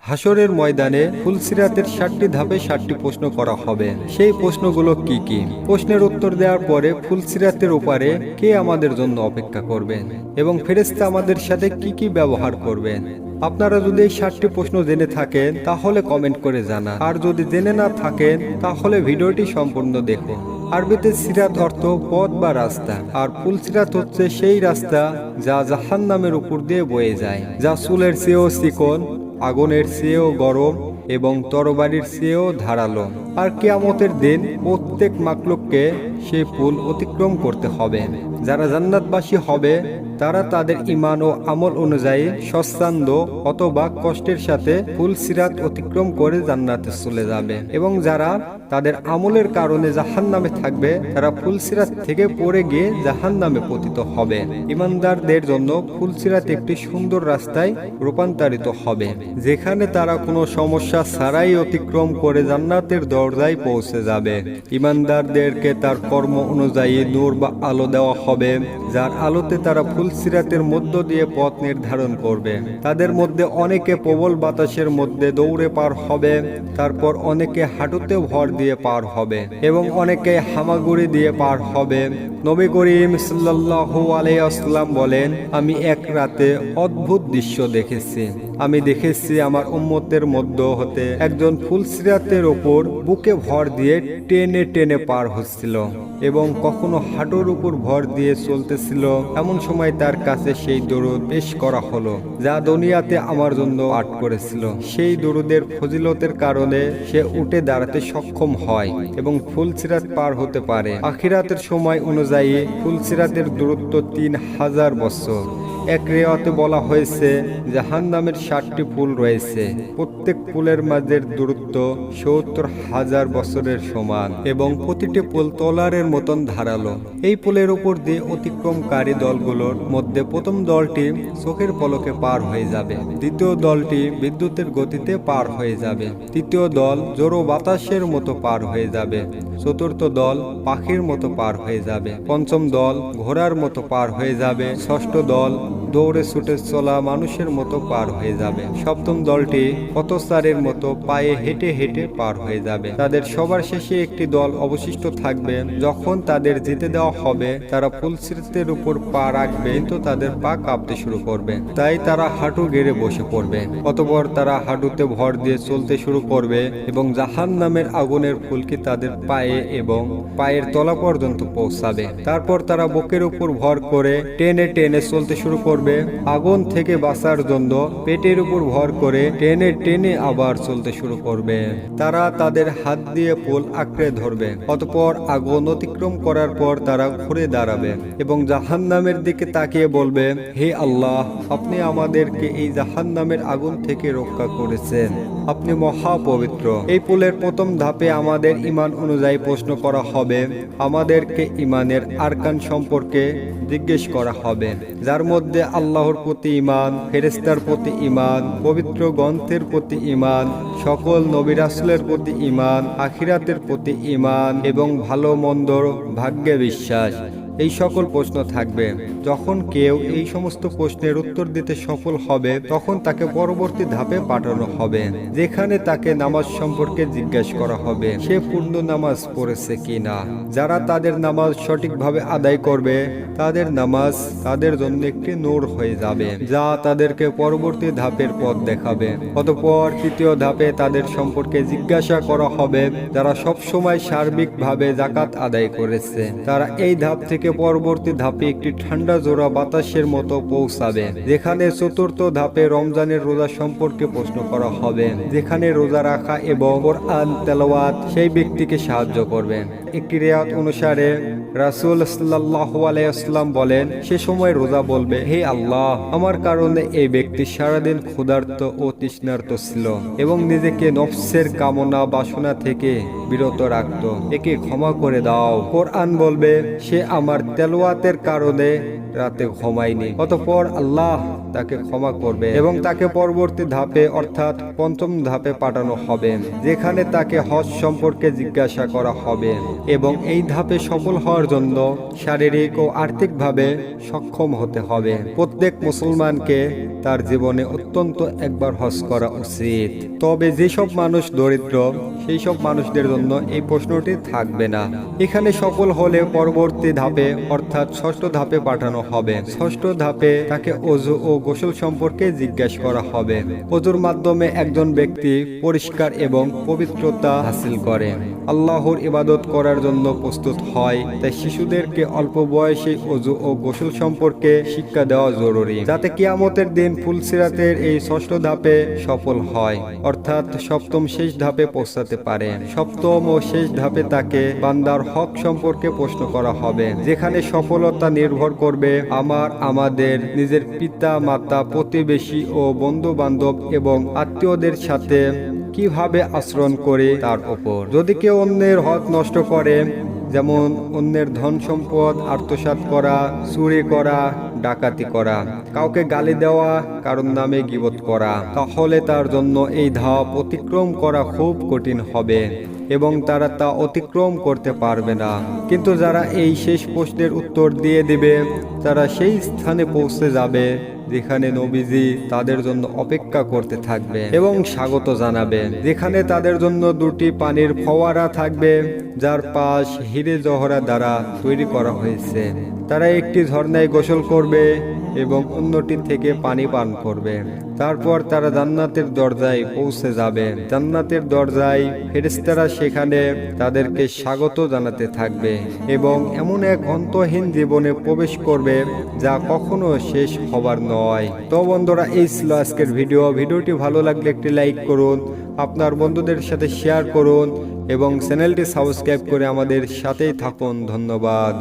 হাসরের ময়দানে ফুলসিরাতের 7টি ধাপে 7টি প্রশ্ন করা হবে। সেই প্রশ্নগুলো কি কি? প্রশ্নের উত্তর দেওয়ার পরে ফুলসিরাতের ওপারে কে আমাদের জন্য অপেক্ষা করবেন এবং ফেরেশতা আমাদের সাথে কি কি ব্যবহার করবেন। আপনারা যদি এই 7টি প্রশ্ন জেনে থাকেন তাহলে কমেন্ট করে জানান, আর যদি জেনে না থাকেন তাহলে ভিডিওটি সম্পূর্ণ দেখুন। আরবিতে সিরাত অর্থ পথ বা রাস্তা, আর ফুলসিরাত হচ্ছে সেই রাস্তা যা জাহান্নামের উপর দিয়ে বয়ে যায়, যা চুলের চেয়েও চিকন, আগুনের চেয়েও গরম এবং তরবারির চেয়েও ধারালো। আর কিয়ামতের দিন প্রত্যেক মাখলুককে সেই পুল অতিক্রম করতে হবে। যারা জান্নাতবাসী হবে তারা তাদের ঈমান ও আমল অনুযায়ী স্বচ্ছন্দ অথবা কষ্টের সাথে ফুলসিরাত অতিক্রম করে জান্নাতে চলে যাবে, এবং যারা তাদের আমলের কারণে জাহান্নামে থাকবে তারা ফুলসিরাত থেকে পড়ে গিয়ে জাহান্নামে পতিত হবে। ঈমানদারদের জন্য ফুলসিরাত একটি সুন্দর রাস্তায় রূপান্তরিত হবে, যেখানে তারা কোনো সমস্যা ছাড়াই অতিক্রম করে জান্নাতের দরজায় পৌঁছে যাবে। ঈমানদারদেরকে তার কর্ম অনুযায়ী নূর বা আলো দেওয়া হবে, যার আলোতে তারা ফুলসিরাতের মধ্য দিয়ে পথ নির্ধারণ করবে। তাদের মধ্যে অনেকে প্রবল বাতাসের মধ্যে দৌড়ে পার হবে, তারপর অনেকে হাঁটুতে ভর দিয়ে পার হবে এবং অনেকে হামাগুড়ি দিয়ে পার হবে। নবী করিম সাল্লাল্লাহু আলাইহি ওয়াসাল্লাম বলেন, আমি এক রাতে অদ্ভুত দৃশ্য দেখেছি। আমি দেখেছি আমার উম্মতের মধ্য হতে একজন ফুলসিরাতের ওপর বুকে ভর দিয়ে টেনে টেনে পার হচ্ছিল এবং কখনো হাঁটুর উপর ভর দিয়ে চলতেছিল। এমন সময় তার কাছে সেই দরুদ পেশ করা হলো যা দুনিয়াতে আমার জন্য পাঠ করেছিল। সেই দরুদের ফজিলতের কারণে সে উঠে দাঁড়াতে সক্ষম হয় এবং ফুলসিরাত পার হতে পারে। আখিরাতের সময় অনুযায়ী ফুলসিরাতের দূরত্ব 3000 বছর। এক রিওয়ায়াতে বলা হয়েছে জাহান্নামের 7টি পুল রয়েছে, প্রত্যেক পুলের মাঝের দূরত্ব 70,000 বছরের সমান এবং প্রতিটি পুল তলারের মতন ধারালো। এই পুলের উপর দিয়ে অতিক্রমকারী দলগুলোর মধ্যে প্রথম দলটি চোখের পলকে পার হয়ে যাবে, দ্বিতীয় দলটি বিদ্যুতের গতিতে পার হয়ে যাবে, তৃতীয় দল জোরো বাতাসের মতো পার হয়ে যাবে, চতুর্থ দল পাখির মতো পার হয়ে যাবে, পঞ্চম দল ঘোড়ার মতো পার হয়ে যাবে, ষষ্ঠ দল দৌড়ে ছুটে চলা মানুষের মতো পার হয়ে যাবে, সপ্তম দলটি পথচারীর মতো পায়ে হেঁটে হেঁটে পার হয়ে যাবে। তাদের সবার শেষে একটি দল অবশিষ্ট থাকবে। যখন তাদের যেতে দেওয়া হবে তারা ফুলসিরাতের উপর পা রাখবে, কিন্তু তাদের পা কাঁপতে শুরু করবে, তাই তারা হাঁটু গেড়ে বসে পড়বে। অতঃপর তারা হাঁটুতে ভর দিয়ে চলতে শুরু করবে এবং জাহান্নামের আগুনের ফুলকি তাদের পায়ে এবং পায়ের তলা পর্যন্ত পৌঁছাবে। তারপর তারা বুকের উপর ভর করে টেনে টেনে চলতে শুরু করবে। আগুন থেকে বাঁচার জন্য পেটের উপর ভর করে টেনে টেনে আবার চলতে শুরু করবে। তারা তাদের হাত দিয়ে পুল আঁকড়ে ধরবে। অতঃপর আগুন অতিক্রম করার পর তারা ঘুরে দাঁড়াবে এবং জাহান্নামের দিকে তাকিয়ে বলবে, হে আল্লাহ, আপনি আমাদেরকে এই জাহান্নামের আগুন থেকে রক্ষা করেছেন, আপনি মহাপবিত্র। এই পুলের প্রথম ধাপে আমাদের ঈমান অনুযায়ী প্রশ্ন করা হবে। আমাদেরকে ঈমানের আরকান সম্পর্কে জিজ্ঞেস করা হবে, যার মধ্যে আল্লাহর প্রতি ঈমান, ফেরেশতার প্রতি ঈমান, পবিত্র গ্রন্থের প্রতি ঈমান, সকল নবী রাসূলের প্রতি ঈমান, আখিরাতের প্রতি ঈমান এবং ভালো মন্দর ভাগ্যে বিশ্বাস। এই সকল প্রশ্ন থাকবে। যখন কেউ এই সমস্ত প্রশ্নের উত্তর দিতে সফল হবে তখন তাকে পরবর্তী ধাপে পাঠানো হবে, যেখানে তাকে নামাজ সম্পর্কে জিজ্ঞাসা করা হবে সে পূর্ণ নামাজ পড়েছে কিনা। যারা তাদের নামাজ সঠিকভাবে আদায় করবে তাদের নামাজ তাদের জন্য একটি নূর হয়ে যাবে, যা তাদেরকে পরবর্তী ধাপের পথ দেখাবে। অতঃপর তৃতীয় ধাপে তাদের সম্পর্কে জিজ্ঞাসা করা হবে যারা সবসময় সার্বিকভাবে যাকাত আদায় করেছে। তারা এই ধাপ থেকে পরবর্তী ধাপে একটি ঠান্ডা জোড়া বাতাসের মতো পৌঁছাবে, যেখানে চতুর্থ ধাপে রমজানের রোজা সম্পর্কে প্রশ্ন করা হবে, যেখানে রোজা রাখা এবং কোরআন তেলাওয়াত সেই ব্যক্তিকে সাহায্য করবে। একটি রিওয়ায়াত অনুসারে রাসূল সাল্লাল্লাহু আলাইহি ওয়াসাল্লাম বলেন, সে সময় রোজা বলবে, হে আল্লাহ, আমার কারণে এই ব্যক্তি সারাদিন ক্ষুধার্ত ও তৃষ্ণার্ত ছিল এবং নিজেকে নফসের কামনা বাসনা থেকে বিরত রাখত, একে ক্ষমা করে দাও। কোরআন বলবে, সে আমার তেলাওয়াতের কারণে রাতে ঘুমায়নি। অতঃপর আল্লাহ তাকে ক্ষমা করবে এবং তাকে পরবর্তী ধাপে অর্থাৎ পঞ্চম ধাপে পাঠানো হবে, যেখানে তাকে হজ সম্পর্কে জিজ্ঞাসা করা হবে এবং এই ধাপে সফল হওয়ার জন্য শারীরিক ও আর্থিকভাবে সক্ষম হতে হবে। প্রত্যেক মুসলমানকে তার জীবনে অত্যন্ত একবার হজ করা উচিত। তবে যেসব মানুষ দরিদ্র সেই সব মানুষদের জন্য এই প্রশ্নটি থাকবে না। এখানে সফল হলে পরবর্তী ধাপে অর্থাৎ ষষ্ঠ ধাপে পাঠানো হবে। ষষ্ঠ ধাপে তাকে ওযু ও গোসল সম্পর্কে জিজ্ঞাসা করা হবে। ওযুর মাধ্যমে একজন ব্যক্তি পরিষ্কার এবং পবিত্রতা হাসিল করে আল্লাহর ইবাদত করার জন্য প্রস্তুত হয়। তাই শিশুদেরকে অল্প বয়সে ওযু ও গোসল সম্পর্কে শিক্ষা দেওয়া জরুরি, যাতে কিয়ামতের দিন ফুলসিরাতের এই ষষ্ঠ ধাপে সফল হয় অর্থাৎ সপ্তম শেষ ধাপে পৌঁছাতে পারে। সপ্তম ও শেষ ধাপে তাকে বান্দার হক সম্পর্কে প্রশ্ন করা হবে, যেখানে সফলতা নির্ভর করবে আমাদের নিজের পিতা মাতা, প্রতিবেশী ও বন্ধু বান্ধব এবং আত্মীয়দের সাথে কিভাবে আচরণ করে তার উপর। যদি কেউ অন্যের হক নষ্ট করে, যেমন অন্যের ধন সম্পদ আত্মসাৎ করা, চুরি করা, ডাকাতি করা, কাউকে গালি দেওয়া, কারোর নামে গীবত করা, তাহলে তার জন্য এই ধাপ অতিক্রম করা খুব কঠিন হবে এবং তারা তা অতিক্রম করতে পারবে না। কিন্তু যারা এই শেষ প্রশ্নের উত্তর দিয়ে দিবে, তারা সেই স্থানে পৌঁছে যাবে যেখানে নবীজি তাদের জন্য অপেক্ষা করতে থাকবে এবং স্বাগত জানাবে, যেখানে তাদের জন্য দুটি পানির ফোয়ারা থাকবে, যার পাশ হিরে জহরা দ্বারা তৈরি করা হয়েছে। তারা একটি ঝর্ণায় গোসল করবে এবং অন্যটি থেকে পানি পান করবে। তারপর তারা জান্নাতের দরজায় পৌঁছে যাবে। জান্নাতের দরজায় ফেরেশতারা সেখানে তাদেরকে স্বাগত জানাতে থাকবে এবং এমন এক অন্তহীন জীবনে প্রবেশ করবে যা কখনো শেষ হবার নয়। তো বন্ধুরা, এই ছিল আজকের ভিডিওটি ভালো লাগলে একটি লাইক করুন, আপনার বন্ধুদের সাথে শেয়ার করুন এবং চ্যানেলটি সাবস্ক্রাইব করে আমাদের সাথেই থাকুন। ধন্যবাদ।